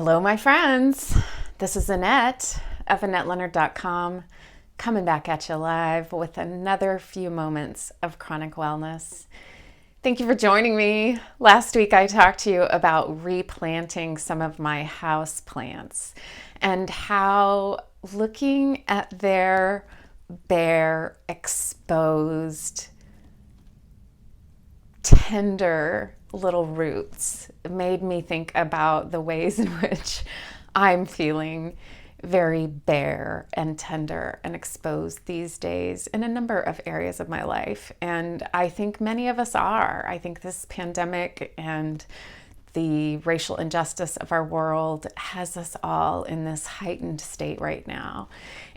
Hello, my friends. This is Annette of AnnetteLeonard.com coming back at you live with another few moments of chronic wellness. Thank you for joining me. Last week I talked to you about replanting some of my house plants and how looking at their bare, exposed, tender little roots made me think about the ways in which I'm feeling very bare and tender and exposed these days in a number of areas of my life. And I think many of us are. I think this pandemic and the racial injustice of our world has us all in this heightened state right now.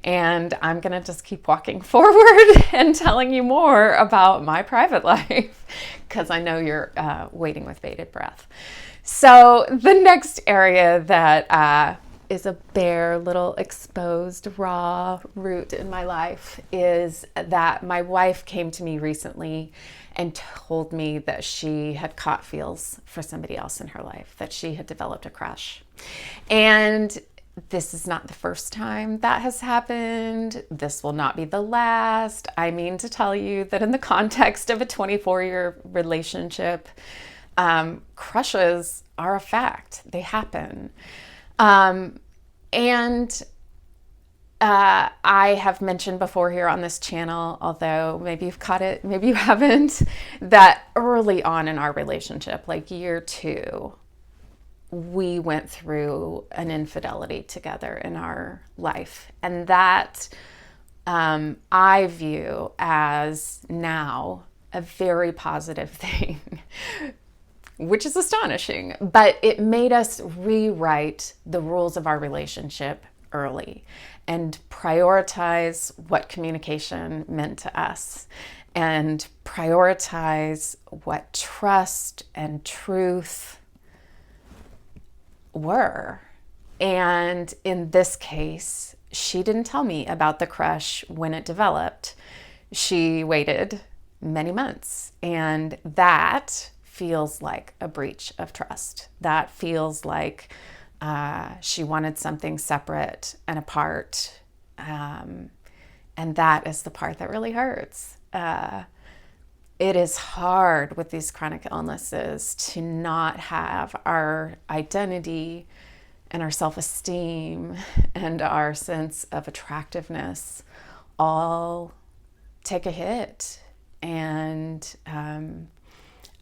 And I'm going to just keep walking forward and telling you more about my private life because I know you're waiting with bated breath. So the next area that is a bare little exposed raw root in my life is that my wife came to me recently and told me that she had caught feels for somebody else in her life, that she had developed a crush. And this is not the first time that has happened. This will not be the last. I mean to tell you that in the context of a 24-year relationship, crushes are a fact. They happen. I have mentioned before here on this channel, although maybe you've caught it, maybe you haven't, that early on in our relationship, like year 2, we went through an infidelity together in our life. And that I view as now a very positive thing, which is astonishing. But it made us rewrite the rules of our relationship early and prioritize what communication meant to us and prioritize what trust and truth were. And in this case, she didn't tell me about the crush when it developed. She waited many months, and that feels like a breach of trust. That feels like she wanted something separate and apart. And that is the part that really hurts. It is hard with these chronic illnesses to not have our identity and our self-esteem and our sense of attractiveness all take a hit. And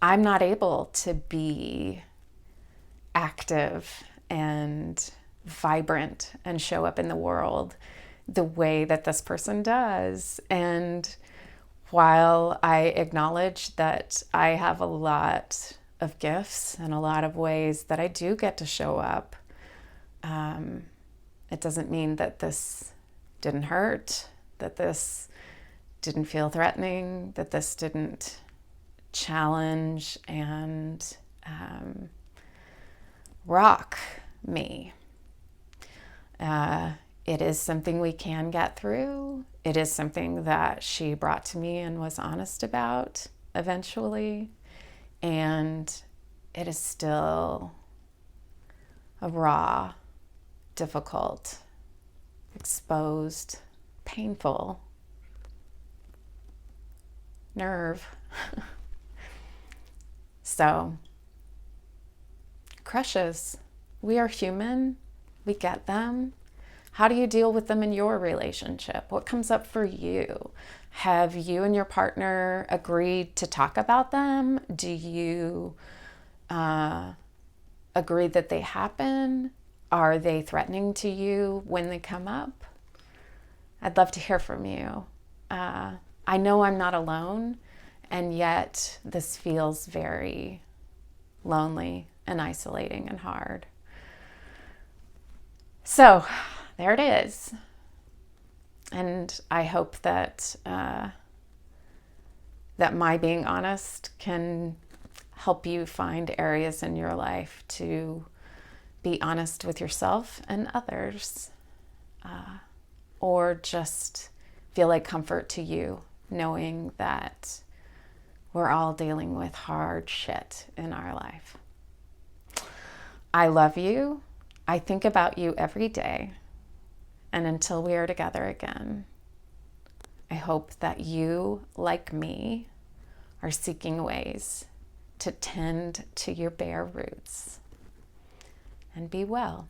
I'm not able to be active and vibrant and show up in the world the way that this person does. And while I acknowledge that I have a lot of gifts and a lot of ways that I do get to show up, it doesn't mean that this didn't hurt, that this didn't feel threatening, that this didn't challenge and rock me. It is something we can get through. It is something that she brought to me and was honest about eventually. And it is still a raw, difficult, exposed, painful nerve. So, crushes, we are human. We get them. How do you deal with them in your relationship? What comes up for you? Have you and your partner agreed to talk about them? Do you agree that they happen? Are they threatening to you when they come up? I'd love to hear from you. I know I'm not alone, and yet this feels very lonely and isolating and hard. So there it is. And I hope that that my being honest can help you find areas in your life to be honest with yourself and others, or just feel like comfort to you knowing that we're all dealing with hard shit in our life. I love you. I think about you every day, and until we are together again, I hope that you, like me, are seeking ways to tend to your bare roots. And be well.